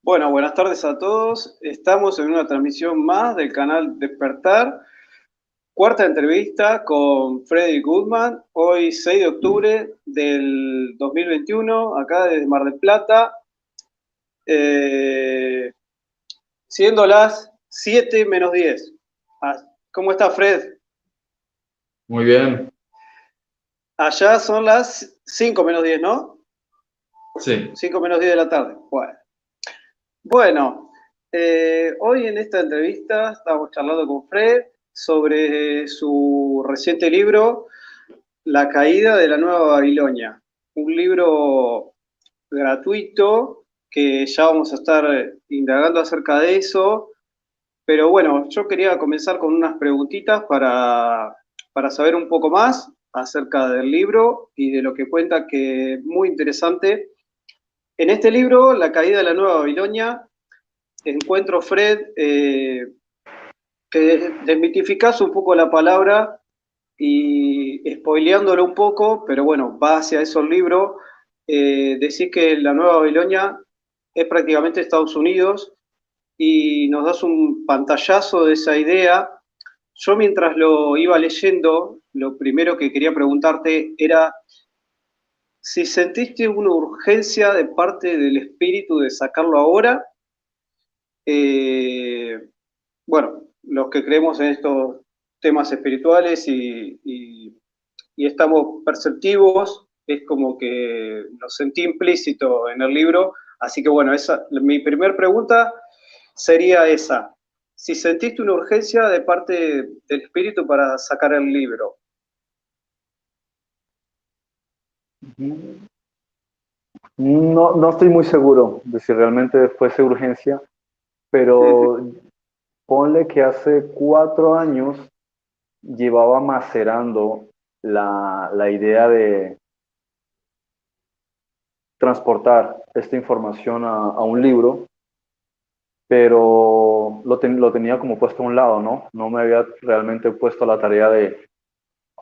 Bueno, buenas tardes a todos. Estamos en una transmisión más del canal Despertar. Cuarta entrevista con Freddy Goodman. Hoy 6 de octubre del 2021, acá desde Mar del Plata. eh, Siendo las 7 menos 10. ¿Cómo está Fred? Muy bien, Allá son las 5 menos 10, ¿no? sí. 5 menos 10 de la tarde. Bueno, hoy en esta entrevista estamos charlando con Fred sobre su reciente libro, La caída de la Nueva Babilonia. Un libro gratuito que ya vamos a estar indagando acerca de eso. Pero bueno, yo quería comenzar con unas preguntitas para saber un poco más acerca del libro y de lo que cuenta, que es muy interesante. En este libro, La caída de la Nueva Babilonia, encuentro, Fred, que desmitificás un poco la palabra y spoileándolo un poco, pero bueno, va hacia eso el libro. Decís que la Nueva Babilonia es prácticamente Estados Unidos y nos das un pantallazo de esa idea. Yo mientras lo iba leyendo, lo primero que quería preguntarte era si sentiste una urgencia de parte del espíritu de sacarlo ahora. Eh, bueno, los que creemos en estos temas espirituales y estamos perceptivos, es como que lo sentí implícito en el libro. Así que bueno, mi primera pregunta sería esa. Si sentiste una urgencia de parte del espíritu para sacar el libro. No, no estoy muy seguro de si realmente fuese urgencia, Ujú. pero ponle que hace 4 años llevaba macerando la idea de transportar esta información a un libro, pero lo tenía como puesto a un lado, ¿no? No me había realmente puesto a la tarea de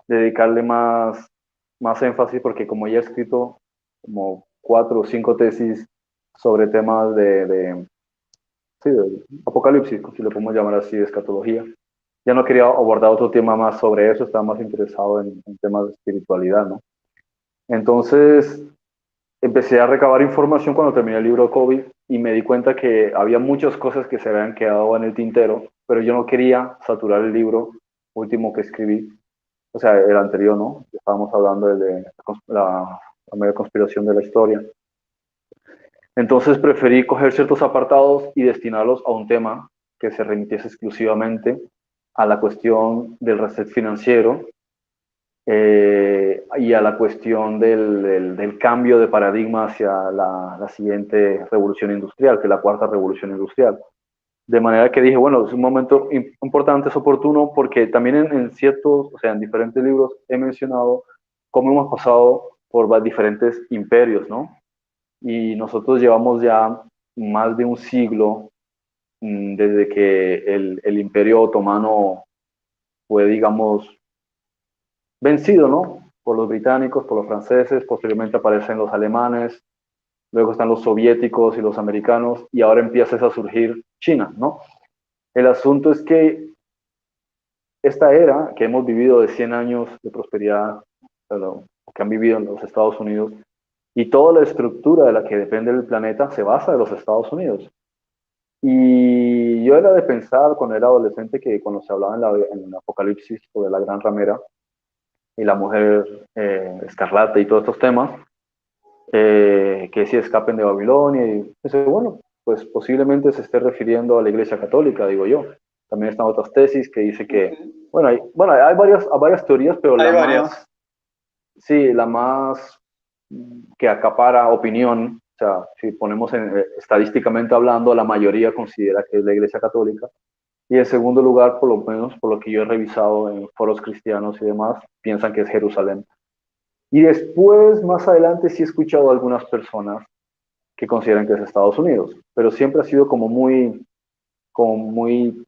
dedicarle más énfasis porque como ya he escrito como 4 o 5 tesis sobre temas sí, de apocalipsis, si lo podemos llamar así, de escatología, ya no quería abordar otro tema más sobre eso, estaba más interesado en temas de espiritualidad, ¿no? Entonces empecé a recabar información cuando terminé el libro COVID y me di cuenta que había muchas cosas que se habían quedado en el tintero, pero yo no quería saturar el libro último que escribí, o sea, el anterior, ¿no? Estábamos hablando de la media conspiración de la historia. Entonces preferí coger ciertos apartados y destinarlos a un tema que se remitiese exclusivamente a la cuestión del reset financiero y a la cuestión del cambio de paradigma hacia la siguiente revolución industrial, que es la cuarta revolución industrial. De manera que dije, bueno, es un momento importante, es oportuno, porque también en ciertos, o sea, en diferentes libros he mencionado cómo hemos pasado por diferentes imperios, ¿no? Y nosotros llevamos ya más de un siglo desde que el imperio otomano fue, digamos, vencido, ¿no? Por los británicos, por los franceses, posteriormente aparecen los alemanes, luego están los soviéticos y los americanos, y ahora empieza a surgir China, ¿no? El asunto es que esta era que hemos vivido de 100 años de prosperidad, que han vivido en los Estados Unidos, y toda la estructura de la que depende el planeta se basa en los Estados Unidos. Y yo era de pensar cuando era adolescente que cuando se hablaba en el Apocalipsis sobre la gran ramera y la mujer escarlata y todos estos temas, que si escapen de Babilonia, y dice, bueno, pues posiblemente se esté refiriendo a la Iglesia Católica, digo yo. También están otras tesis que dice que, Ujú. hay varias teorías, pero Hay varias. sí, la más que acapara opinión, o sea, si ponemos estadísticamente hablando, la mayoría considera que es la Iglesia Católica. Y en segundo lugar, por lo menos por lo que yo he revisado en foros cristianos y demás, piensan que es Jerusalén. Y después, más adelante, sí he escuchado a algunas personas que consideran que es Estados Unidos, pero siempre ha sido como muy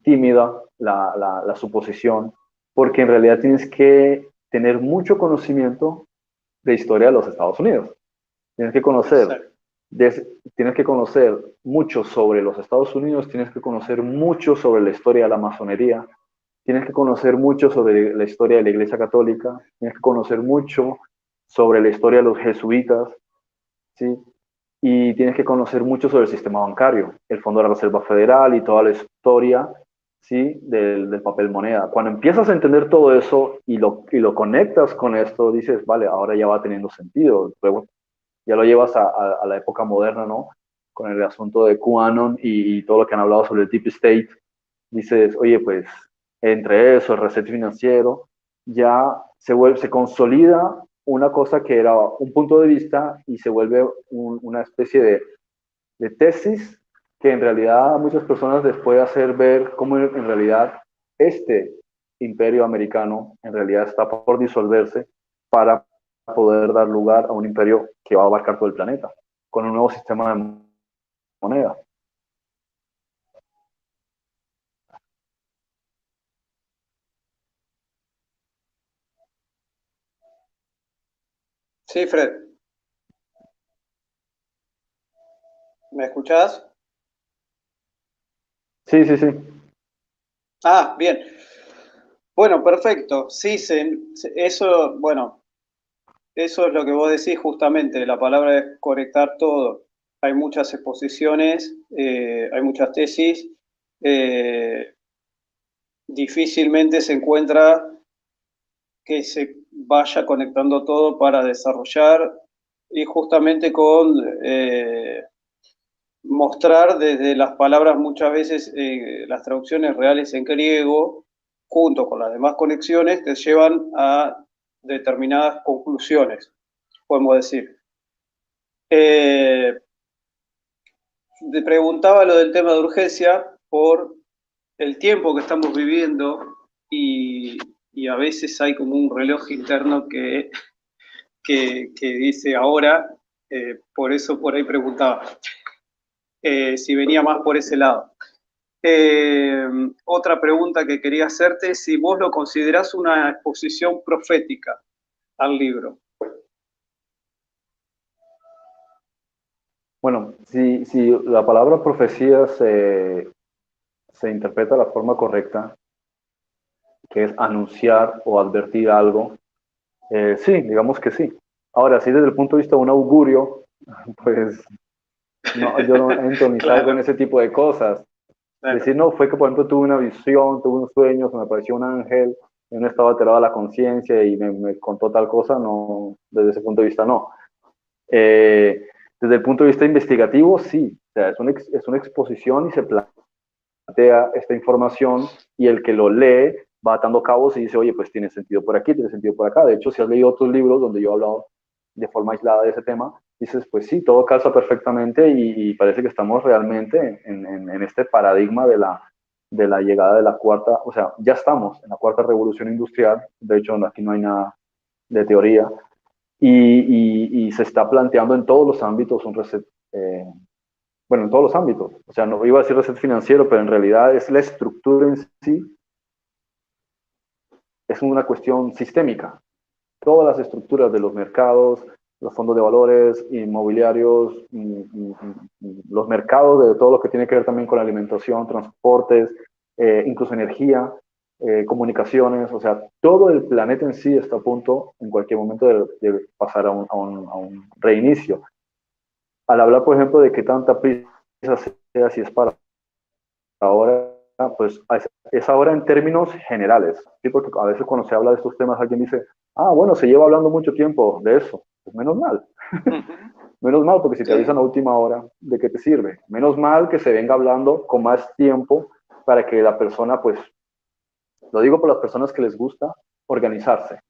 tímida la suposición, porque en realidad tienes que tener mucho conocimiento de historia de los Estados Unidos. Tienes que conocer Exacto. tienes que conocer mucho sobre los Estados Unidos, tienes que conocer mucho sobre la historia de la masonería, tienes que conocer mucho sobre la historia de la Iglesia Católica, tienes que conocer mucho sobre la historia de los jesuitas, ¿sí? Y tienes que conocer mucho sobre el sistema bancario, el Fondo de la Reserva Federal y toda la historia, ¿sí? del papel moneda. Cuando empiezas a entender todo eso y lo conectas con esto, dices, vale, ahora ya va teniendo sentido. Luego ya lo llevas a la época moderna, ¿no? Con el asunto de QAnon y todo lo que han hablado sobre el Deep State. Dices, oye, pues entre eso, el reset financiero, ya se consolida una cosa que era un punto de vista y se vuelve una especie de tesis que en realidad a muchas personas les puede hacer ver cómo en realidad este imperio americano en realidad está por disolverse para poder dar lugar a un imperio que va a abarcar todo el planeta con un nuevo sistema de moneda. Sí, Fred, ¿me escuchás? Sí, sí, sí. Ah, bien. Bueno, perfecto. Sí, eso, bueno, eso es lo que vos decís justamente, la palabra es conectar todo. Hay muchas exposiciones, hay muchas tesis, eh, difícilmente se encuentra que se vaya conectando todo para desarrollar y justamente con mostrar desde las palabras muchas veces las traducciones reales en griego, junto con las demás conexiones, te llevan a determinadas conclusiones, podemos decir. Te preguntaba lo del tema de urgencia por el tiempo que estamos viviendo y, y a veces hay como un reloj interno que dice ahora, por eso por ahí preguntaba si venía más por ese lado. Otra pregunta que quería hacerte es si vos lo considerás una exposición profética al libro. Bueno, si la palabra profecía se interpreta de la forma correcta, que es anunciar o advertir algo, sí, digamos que sí. Ahora, si desde el punto de vista de un augurio, pues no, yo no entro ni salgo en Claro, ese tipo de cosas. claro. Decir, no, fue que por ejemplo tuve una visión, tuve un sueño, se me apareció un ángel, yo no estaba alterado la conciencia y me contó tal cosa, no, desde ese punto de vista no. Eh, Desde el punto de vista investigativo, sí, o sea, es una exposición y se plantea esta información y el que lo lee va atando cabos y dice, oye, pues tiene sentido por aquí, tiene sentido por acá. De hecho, si has leído otros libros donde yo he hablado de forma aislada de ese tema, dices, pues sí, todo calza perfectamente y parece que estamos realmente en este paradigma de la llegada de la cuarta, o sea, ya estamos en la cuarta revolución industrial, de hecho aquí no hay nada de teoría, y se está planteando en todos los ámbitos un reset, bueno, en todos los ámbitos, o sea, no iba a decir reset financiero, pero en realidad es la estructura en sí, es una cuestión sistémica. Todas las estructuras de los mercados, los fondos de valores, inmobiliarios, los mercados de todo lo que tiene que ver también con la alimentación, transportes, incluso energía, comunicaciones, o sea, todo el planeta en sí está a punto en cualquier momento de pasar a un reinicio. Al hablar, por ejemplo, de que tanta prisa sea si es para ahora, pues es ahora en términos generales, ¿sí? Porque a veces cuando se habla de estos temas alguien dice, ah, bueno, se lleva hablando mucho tiempo de eso. Pues menos mal, menos mal, porque si te Sí. avisan a última hora, ¿de qué te sirve? Menos mal que se venga hablando con más tiempo para que la persona, pues, lo digo por las personas que les gusta organizarse,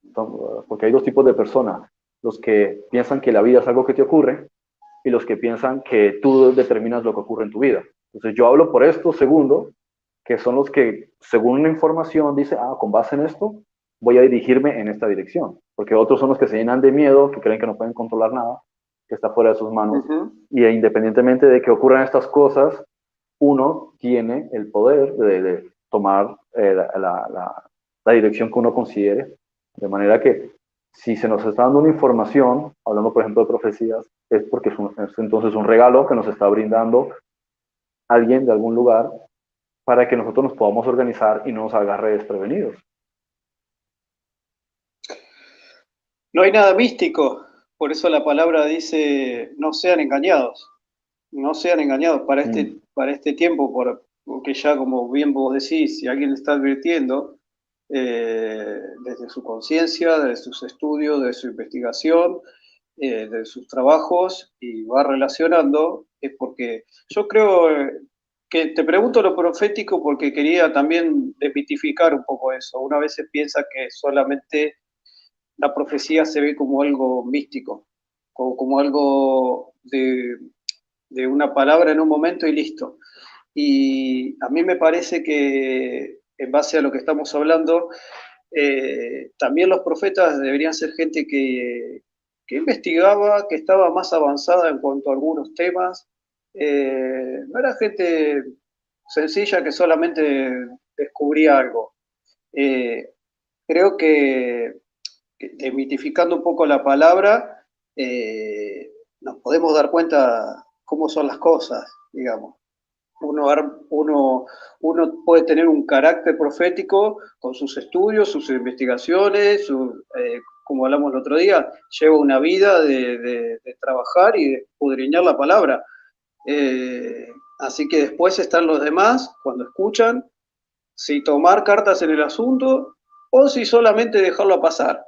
porque hay dos tipos de personas, los que piensan que la vida es algo que te ocurre y los que piensan que tú determinas lo que ocurre en tu vida. Entonces yo hablo por estos segundos, que son los que, según una información, dice, ah, con base en esto, voy a dirigirme en esta dirección. Porque otros son los que se llenan de miedo, que creen que no pueden controlar nada, que está fuera de sus manos. Y independientemente de que ocurran estas cosas, uno tiene el poder de tomar la dirección que uno considere. De manera que Si se nos está dando una información, hablando por ejemplo de profecías, es porque es entonces un regalo que nos está brindando alguien de algún lugar para que nosotros nos podamos organizar y no nos agarre desprevenidos. No hay nada místico, por eso la palabra dice, no sean engañados, no sean engañados para este tiempo, porque ya como bien vos decís, si alguien le está advirtiendo desde su conciencia, de sus estudios, de su investigación, de sus trabajos y va relacionando, es porque yo creo que te pregunto lo profético porque quería también desmitificar un poco eso. Una vez se piensa que solamente la profecía se ve como algo místico, como algo de una palabra en un momento y listo. Y a mí me parece que en base a lo que estamos hablando, también los profetas deberían ser gente que investigaba, que estaba más avanzada en cuanto a algunos temas. No era gente sencilla que solamente descubría algo. Eh, Creo que desmitificando un poco la palabra, nos podemos dar cuenta cómo son las cosas, digamos. Uno, uno, uno puede tener un carácter profético con sus estudios, sus investigaciones, como hablamos el otro día, lleva una vida de trabajar y de escudriñar la palabra. Así que después están los demás, cuando escuchan, si tomar cartas en el asunto o si solamente dejarlo pasar.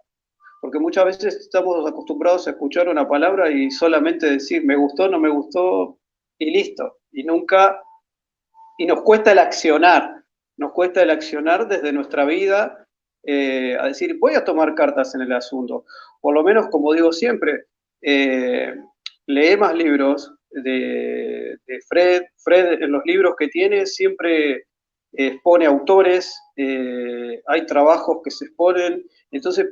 Porque muchas veces estamos acostumbrados a escuchar una palabra y solamente decir me gustó, no me gustó y listo. Y nos cuesta el accionar desde nuestra vida a decir voy a tomar cartas en el asunto. Por lo menos, como digo siempre, eh, lee más libros de Fred. Fred en los libros que tiene siempre expone autores, hay trabajos que se exponen. Entonces,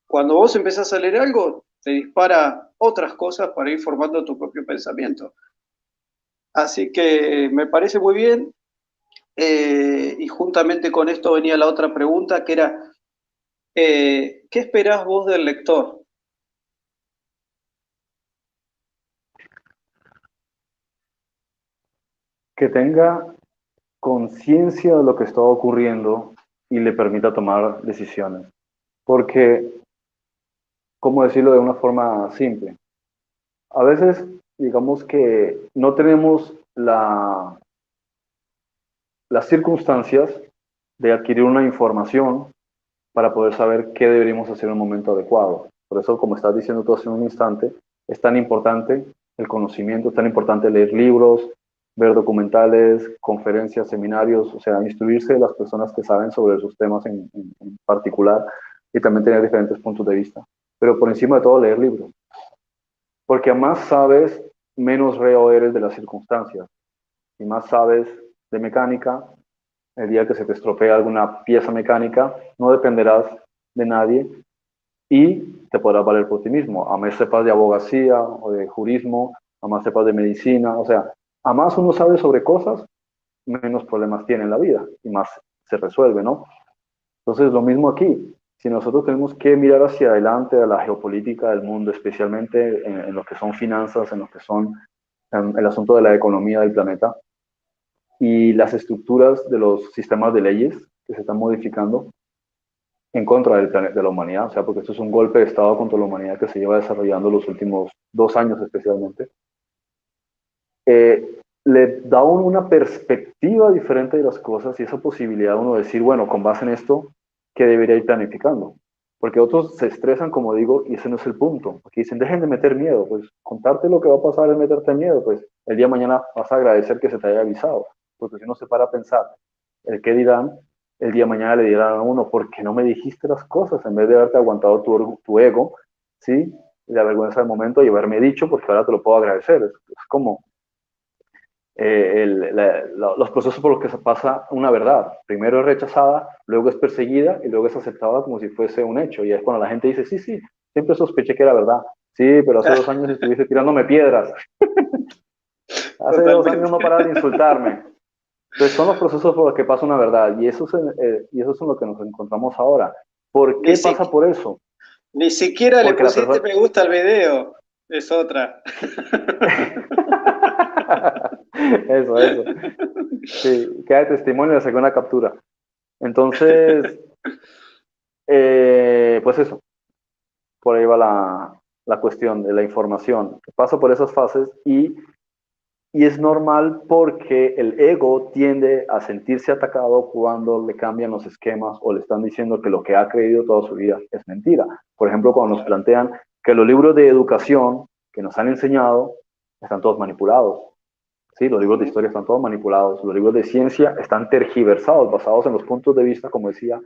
cuando vos empezás a leer algo, te dispara otras cosas para ir formando tu propio pensamiento. Así que me parece muy bien. Y juntamente con esto venía la otra pregunta, que era, ¿qué esperás vos del lector? Que tenga conciencia de lo que está ocurriendo y le permita tomar decisiones. Porque, ¿cómo decirlo de una forma simple? A veces, digamos que no tenemos las circunstancias de adquirir una información para poder saber qué deberíamos hacer en un momento adecuado. Por eso, como estás diciendo tú hace un instante, es tan importante el conocimiento, es tan importante leer libros, ver documentales, conferencias, seminarios, o sea, instruirse de las personas que saben sobre sus temas en particular y también tener diferentes puntos de vista. Pero por encima de todo, leer libros. Porque a más sabes, menos reo eres de las circunstancias. Y más sabes de mecánica, el día que se te estropea alguna pieza mecánica, no dependerás de nadie y te podrás valer por ti mismo. A más sepas de abogacía o de jurismo, a más sepas de medicina, o sea, a más uno sabe sobre cosas, menos problemas tiene en la vida y más se resuelve, ¿no? Entonces, lo mismo aquí. Si nosotros tenemos que mirar hacia adelante a la geopolítica del mundo, especialmente en lo que son finanzas, en lo que son el asunto de la economía del planeta, y las estructuras de los sistemas de leyes que se están modificando en contra del planeta, de la humanidad, o sea, porque esto es un golpe de Estado contra la humanidad que se lleva desarrollando los últimos 2 años especialmente, le da una perspectiva diferente de las cosas y esa posibilidad de uno decir, bueno, con base en esto, ¿qué debería ir planificando? Porque otros se estresan, como digo, y ese no es el punto. Aquí dicen, dejen de meter miedo, pues contarte lo que va a pasar es meterte miedo, pues el día de mañana vas a agradecer que se te haya avisado, porque si uno se para a pensar, el qué dirán, el día de mañana le dirán a uno, ¿por qué no me dijiste las cosas? En vez de haberte aguantado tu ego, ¿sí? La vergüenza del momento y haberme dicho, porque ahora te lo puedo agradecer. Es como los procesos por los que se pasa una verdad. Primero es rechazada, luego es perseguida y luego es aceptada como si fuese un hecho. Y es cuando la gente dice, sí, sí, siempre sospeché que era verdad. Sí, pero hace 2 años estuviste tirándome piedras. Hace 2 años no paras de insultarme. Entonces son los procesos por los que pasa una verdad y eso es en lo que nos encontramos ahora. ¿Por qué Ese, pasa por eso? Ni siquiera le Porque la pusiste persona... me gusta al video. Es otra. Eso. Sí, queda de testimonio de la segunda captura. Entonces, pues eso, por ahí va la cuestión de la información. Paso por esas fases y es normal porque el ego tiende a sentirse atacado cuando le cambian los esquemas o le están diciendo que lo que ha creído toda su vida es mentira. Por ejemplo, cuando nos plantean que los libros de educación que nos han enseñado están todos manipulados. Sí, los libros de historia están todos manipulados. Los libros de ciencia están tergiversados, basados en los puntos de vista, como decía,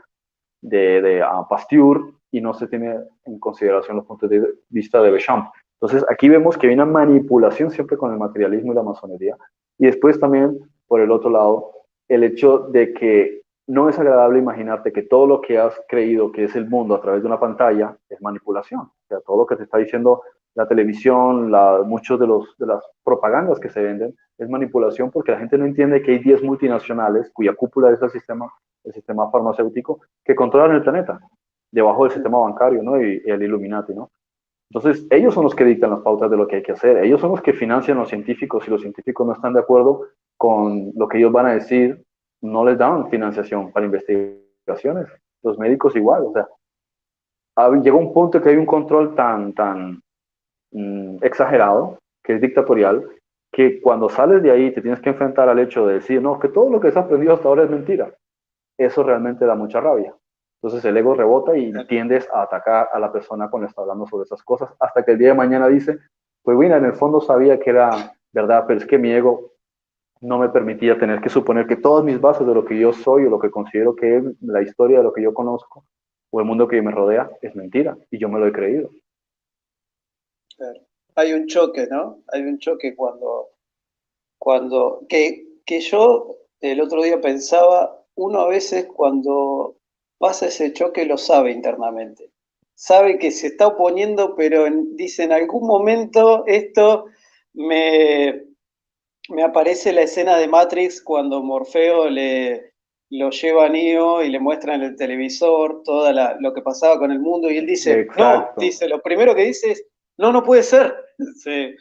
de Pasteur, y no se tiene en consideración los puntos de vista de Béchamp. Entonces, aquí vemos que hay una manipulación siempre con el materialismo y la masonería. Y después también, por el otro lado, el hecho de que no es agradable imaginarte que todo lo que has creído que es el mundo a través de una pantalla es manipulación. O sea, todo lo que te está diciendo la televisión, muchos de las propagandas que se venden, es manipulación porque la gente no entiende que hay 10 multinacionales cuya cúpula es el sistema farmacéutico, que controlan el planeta, debajo del sistema bancario, ¿no? Y el Illuminati, ¿no? Entonces, ellos son los que dictan las pautas de lo que hay que hacer. Ellos son los que financian a los científicos. Si los científicos no están de acuerdo con lo que ellos van a decir, no les dan financiación para investigaciones. Los médicos igual. O sea, llega un punto que hay un control tan exagerado, que es dictatorial, que cuando sales de ahí te tienes que enfrentar al hecho de decir, no, que todo lo que has aprendido hasta ahora es mentira. Eso realmente da mucha rabia. Entonces el ego rebota y tiendes a atacar a la persona cuando está hablando sobre esas cosas, hasta que el día de mañana dice, pues bueno, en el fondo sabía que era verdad, pero es que mi ego no me permitía tener que suponer que todas mis bases de lo que yo soy o lo que considero que es la historia de lo que yo conozco o el mundo que me rodea es mentira y yo me lo he creído. Claro. Hay un choque, ¿no? Hay un choque que yo el otro día pensaba, uno a veces cuando pasa ese choque lo sabe internamente. Sabe que se está oponiendo, pero dice en algún momento esto me, me aparece la escena de Matrix cuando Morfeo lo lleva a Neo y le muestra en el televisor lo que pasaba con el mundo y él dice, no, Exacto, dice, lo primero que dice es, no, no puede ser, se,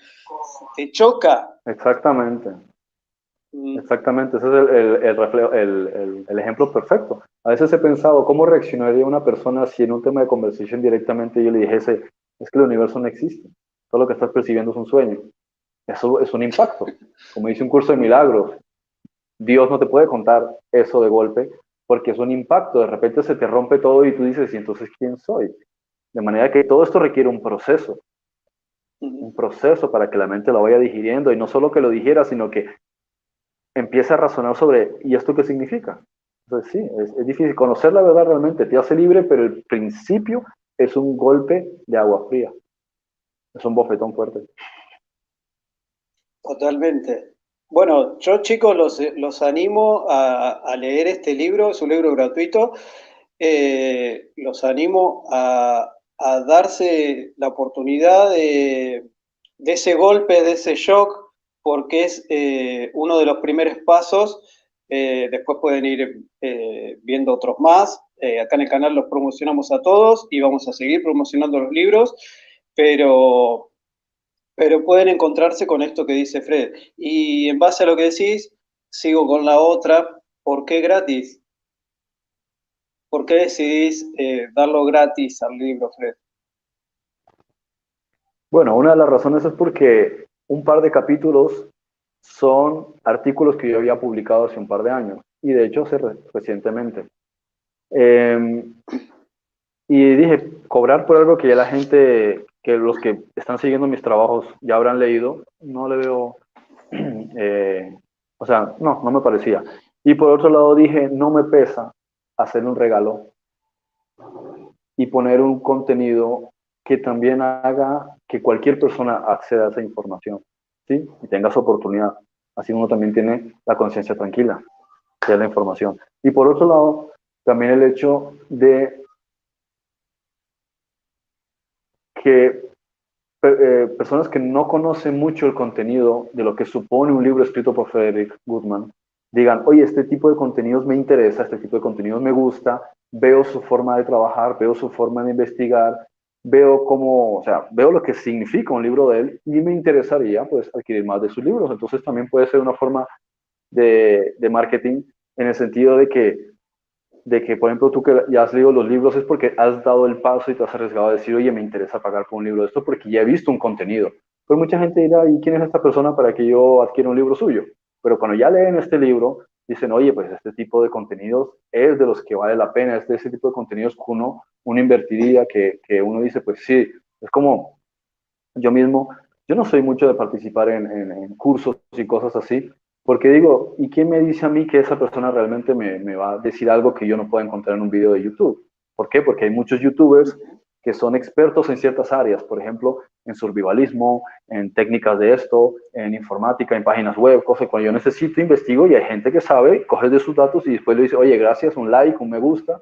te choca. exactamente. Mm, Exactamente, ese es el ejemplo perfecto. A veces he pensado, ¿cómo reaccionaría una persona si en un tema de conversación directamente yo le dijese, es que el universo no existe, todo lo que estás percibiendo es un sueño? Eso es un impacto. Como dice un curso de milagros, Dios no te puede contar eso de golpe porque es un impacto. De repente se te rompe todo y tú dices, ¿y entonces quién soy? De manera que todo esto requiere un proceso para que la mente lo vaya digiriendo y no solo que lo digiera, sino que empieza a razonar sobre, ¿y esto qué significa? Entonces sí, es difícil. Conocer la verdad realmente te hace libre, pero el principio es un golpe de agua fría. Es un bofetón fuerte. Totalmente. Bueno, yo chicos los animo a leer este libro, es un libro gratuito. Los animo a darse la oportunidad de ese golpe, de ese shock, porque es uno de los primeros pasos. Después pueden ir viendo otros más. Acá en el canal los promocionamos a todos y vamos a seguir promocionando los libros, pero pueden encontrarse con esto que dice Fred. Y en base a lo que decís, sigo con la otra. ¿Por qué gratis? ¿Por qué decidís darlo gratis al libro, Fred? Bueno, una de las razones es porque un par de capítulos son artículos que yo había publicado hace un par de años y de hecho recientemente. Eh, y dije, cobrar por algo que ya la gente, que los que están siguiendo mis trabajos ya habrán leído, no le veo, o sea, no me parecía. Y por otro lado dije, no me pesa hacer un regalo y poner un contenido que también haga que cualquier persona acceda a esa información, ¿sí? Y tenga su oportunidad. Así uno también tiene la conciencia tranquila de la información. Y por otro lado, también el hecho de que personas que no conocen mucho el contenido de lo que supone un libro escrito por Frederick Goodman, digan, oye, este tipo de contenidos me interesa, este tipo de contenidos me gusta, veo su forma de trabajar, veo su forma de investigar, veo cómo, o sea, veo lo que significa un libro de él y me interesaría pues adquirir más de sus libros. Entonces también puede ser una forma de marketing en el sentido de que, por ejemplo, tú que ya has leído los libros es porque has dado el paso y te has arriesgado a decir, oye, me interesa pagar por un libro de esto porque ya he visto un contenido. Pero mucha gente dirá, ¿y quién es esta persona para que yo adquiera un libro suyo? Pero cuando ya leen este libro, dicen, oye, pues este tipo de contenidos es de los que vale la pena, es de ese tipo de contenidos que uno invertiría, que uno dice, pues sí, es como yo mismo, yo no soy mucho de participar en cursos y cosas así, porque digo, ¿y quién me dice a mí que esa persona realmente me va a decir algo que yo no puedo encontrar en un video de YouTube? ¿Por qué? Porque hay muchos YouTubers que son expertos en ciertas áreas, por ejemplo, en survivalismo, en técnicas de esto, en informática, en páginas web, cosas que cuando yo necesito investigo y hay gente que sabe, coge de sus datos y después le dice, oye, gracias, un like, un me gusta,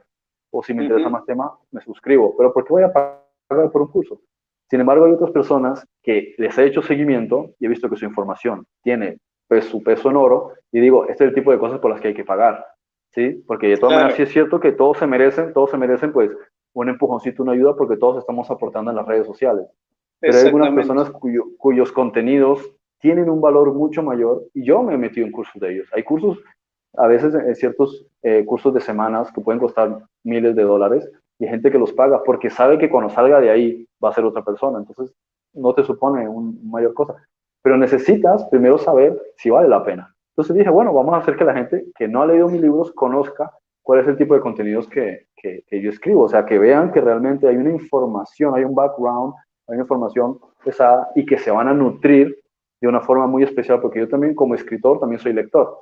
o si me interesa Ujú, más tema, me suscribo. Pero ¿por qué voy a pagar por un curso? Sin embargo, hay otras personas que les he hecho seguimiento y he visto que su información tiene pues, su peso en oro y digo, este es el tipo de cosas por las que hay que pagar, ¿sí? Porque de todas maneras sí claro, es cierto que todos se merecen pues un empujoncito, una ayuda porque todos estamos aportando en las redes sociales. Pero hay algunas exactamente. personas cuyos contenidos tienen un valor mucho mayor y yo me he metido en cursos de ellos. Hay cursos, a veces en ciertos cursos de semanas que pueden costar miles de dólares y hay gente que los paga porque sabe que cuando salga de ahí va a ser otra persona. Entonces, no te supone una mayor cosa. Pero necesitas primero saber si vale la pena. Entonces dije, bueno, vamos a hacer que la gente que no ha leído mis libros conozca cuál es el tipo de contenidos que yo escribo. O sea, que vean que realmente hay una información, hay un background, hay una información pesada y que se van a nutrir de una forma muy especial, porque yo también como escritor también soy lector.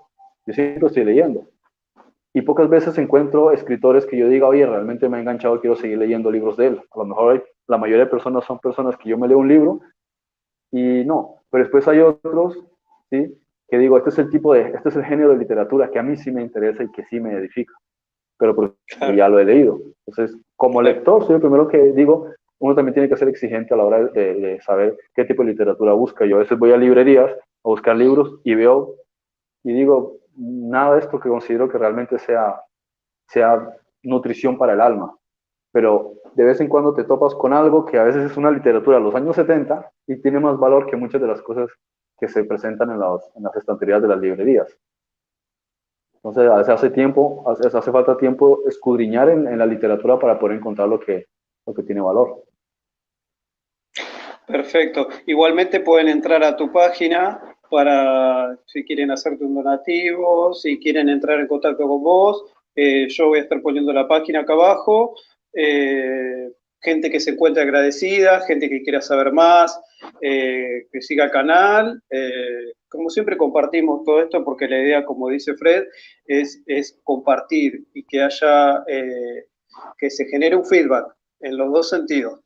Yo siempre estoy leyendo. Y pocas veces encuentro escritores que yo diga, oye, realmente me ha enganchado, quiero seguir leyendo libros de él. A lo mejor la mayoría de personas son personas que yo me leo un libro y no, pero después hay otros, ¿sí? Que digo, este es el género de literatura que a mí sí me interesa y que sí me edifica, pero porque Claro, ya lo he leído. Entonces, como claro. lector, soy el primero que digo, uno también tiene que ser exigente a la hora de saber qué tipo de literatura busca. Yo a veces voy a librerías a buscar libros y veo y digo, nada de esto que considero que realmente sea nutrición para el alma, pero de vez en cuando te topas con algo que a veces es una literatura de los años 70 y tiene más valor que muchas de las cosas que se presentan en las estanterías de las librerías. Entonces, a veces hace falta tiempo escudriñar en la literatura para poder encontrar lo que tiene valor. Perfecto. Igualmente pueden entrar a tu página para si quieren hacerte un donativo, si quieren entrar en contacto con vos. Yo voy a estar poniendo la página acá abajo. Gente que se encuentre agradecida, gente que quiera saber más, que siga el canal. Como siempre compartimos todo esto porque la idea, como dice Fred, es compartir y que haya, que se genere un feedback en los dos sentidos.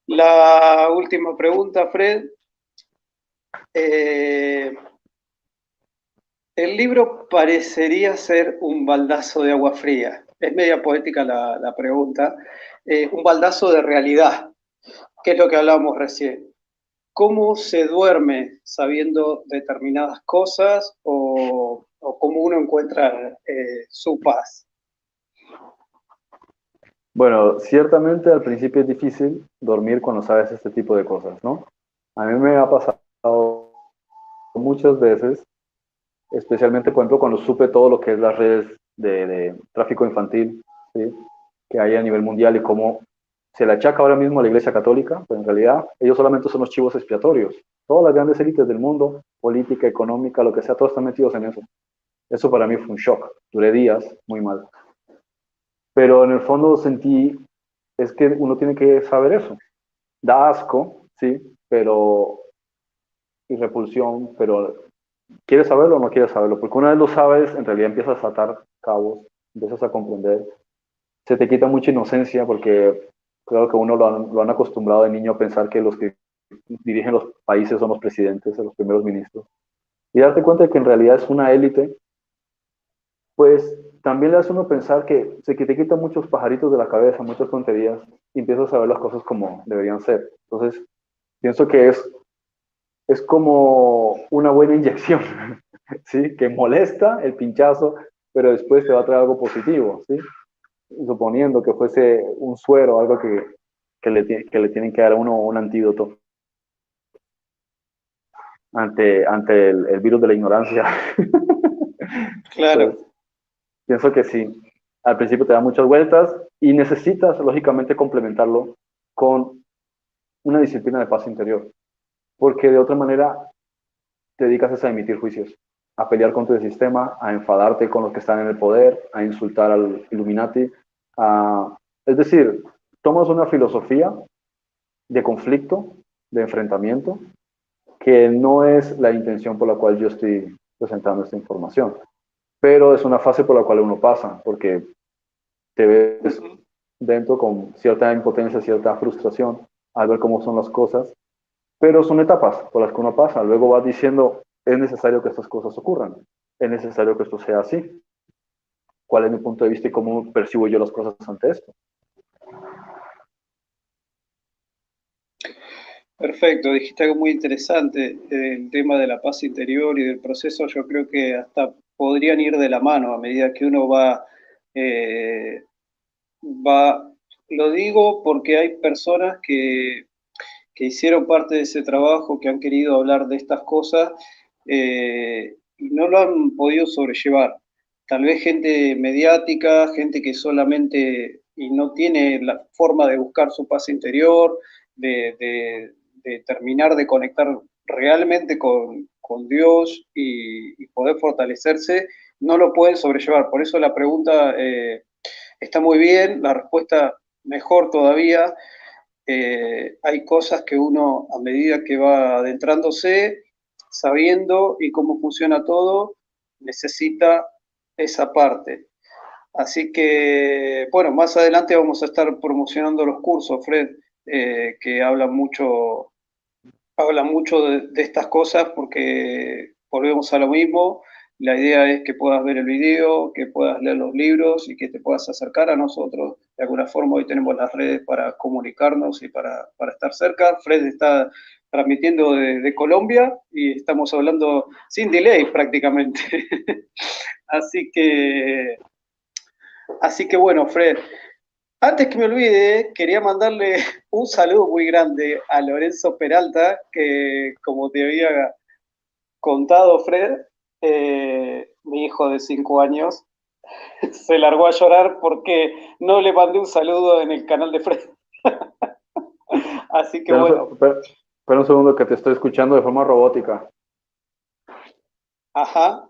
La última pregunta, Fred. Eh, el libro parecería ser un baldazo de agua fría. Es media poética la pregunta. Un baldazo de realidad, que es lo que hablábamos recién. ¿Cómo se duerme sabiendo determinadas cosas o cómo uno encuentra su paz? Bueno, ciertamente al principio es difícil dormir cuando sabes este tipo de cosas, ¿no? A mí me ha pasado muchas veces, especialmente, por ejemplo, cuando supe todo lo que es las redes de tráfico infantil, ¿sí? Que hay a nivel mundial y cómo se le achaca ahora mismo a la Iglesia Católica, pero en realidad ellos solamente son los chivos expiatorios. Todas las grandes élites del mundo, política, económica, lo que sea, todos están metidos en eso. Eso para mí fue un shock. Duré días muy mal. Pero en el fondo sentí, es que uno tiene que saber eso. Da asco, sí, pero, y repulsión, pero ¿quieres saberlo o no quieres saberlo? Porque una vez lo sabes, en realidad empiezas a atar cabos, empiezas a comprender. Se te quita mucha inocencia porque claro que uno lo han acostumbrado de niño a pensar que los que dirigen los países son los presidentes, los primeros ministros. Y darte cuenta de que en realidad es una élite, pues también le hace uno pensar que te quita muchos pajaritos de la cabeza, muchas tonterías, y empiezas a ver las cosas como deberían ser. Entonces, pienso que es como una buena inyección, ¿sí? Que molesta el pinchazo, pero después te va a traer algo positivo, ¿sí? Suponiendo que fuese un suero, algo que le tienen que dar a uno un antídoto ante el virus de la ignorancia. Entonces, Claro. pienso que sí. Al principio te da muchas vueltas y necesitas, lógicamente, complementarlo con una disciplina de paz interior, porque de otra manera te dedicas a emitir juicios, a pelear contra el sistema, a enfadarte con los que están en el poder, a insultar al Illuminati. Es decir, tomas una filosofía de conflicto, de enfrentamiento, que no es la intención por la cual yo estoy presentando esta información, pero es una fase por la cual uno pasa, porque te ves dentro con cierta impotencia, cierta frustración al ver cómo son las cosas, pero son etapas por las que uno pasa. Luego vas diciendo, es necesario que estas cosas ocurran, es necesario que esto sea así. ¿Cuál es mi punto de vista y cómo percibo yo las cosas ante esto? Perfecto, dijiste algo muy interesante, el tema de la paz interior y del proceso. Yo creo que hasta podrían ir de la mano a medida que uno eh, va, lo digo porque hay personas que hicieron parte de ese trabajo, que han querido hablar de estas cosas y no lo han podido sobrellevar. Tal vez gente mediática, gente que solamente y no tiene la forma de buscar su paz interior, de terminar de conectar realmente con Dios y poder fortalecerse, no lo pueden sobrellevar. Por eso la pregunta está muy bien, la respuesta mejor todavía. Hay cosas que uno, a medida que va adentrándose, sabiendo y cómo funciona todo, necesita esa parte. Así que, bueno, más adelante vamos a estar promocionando los cursos, Fred, que hablan mucho de estas cosas porque volvemos a lo mismo. La idea es que puedas ver el video, que puedas leer los libros y que te puedas acercar a nosotros. De alguna forma hoy tenemos las redes para comunicarnos y para estar cerca. Fred está transmitiendo de Colombia y estamos hablando sin delay prácticamente. Así así que bueno, Fred, antes que me olvide, quería mandarle un saludo muy grande a Lorenzo Peralta, que como te había contado, Fred, mi hijo de 5 años, se largó a llorar porque no le mandé un saludo en el canal de Fred. Así que bueno, Espera un segundo que te estoy escuchando de forma robótica. ajá.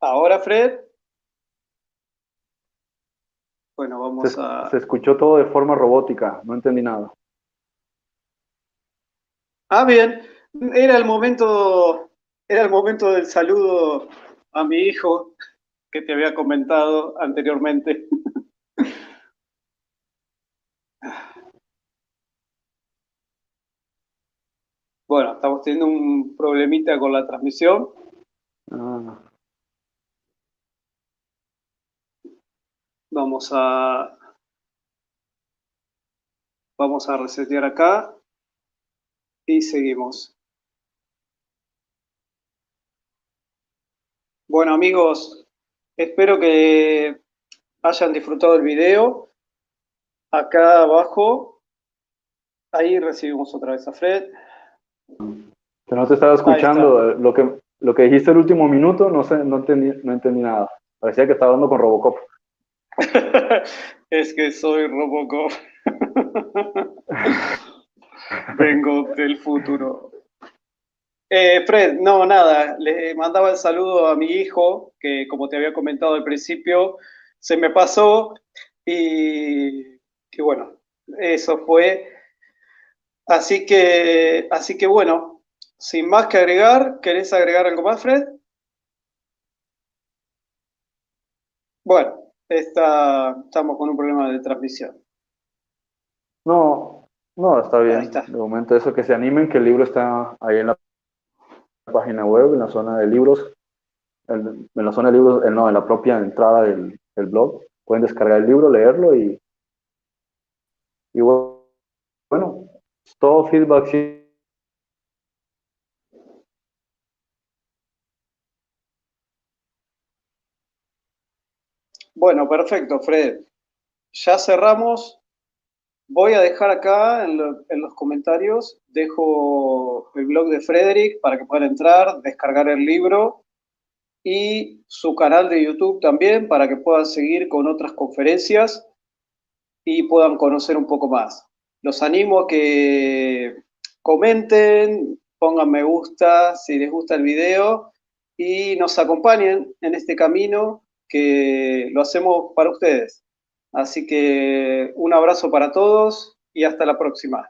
Ahora, Fred, bueno, Se, vamos se a... escuchó todo de forma robótica, no entendí nada. Ah, bien, era el momento del saludo a mi hijo que te había comentado anteriormente. Bueno, estamos teniendo un problemita con la transmisión. Ah, Vamos a, vamos a resetear acá y seguimos. Bueno, amigos, espero que hayan disfrutado el video. Acá abajo, ahí recibimos otra vez a Fred. que no te estaba Ahí está. escuchando. Lo que dijiste el último minuto, no sé, no entendí nada. Parecía que estaba hablando con Robocop. Es que soy Robocop. Vengo del futuro. Fred, no, nada, le mandaba el saludo a mi hijo, que como te había comentado al principio, se me pasó y bueno, eso fue. Así que bueno, sin más que agregar, ¿querés agregar algo más, Fred? Bueno, estamos con un problema de transmisión. No, no, está Ahí bien. está. De momento eso, que se animen, que el libro está ahí en la página web, en la zona de libros, en la zona de libros, no, en la propia entrada del blog. Pueden descargar el libro, leerlo y bueno, todo feedback sí. Bueno, perfecto, Fred. Ya cerramos. Voy a dejar acá en los comentarios, dejo el blog de Frederick para que puedan entrar, descargar el libro y su canal de YouTube también para que puedan seguir con otras conferencias y puedan conocer un poco más. Los animo a que comenten, pongan me gusta si les gusta el video y nos acompañen en este camino que lo hacemos para ustedes. Así que un abrazo para todos y hasta la próxima.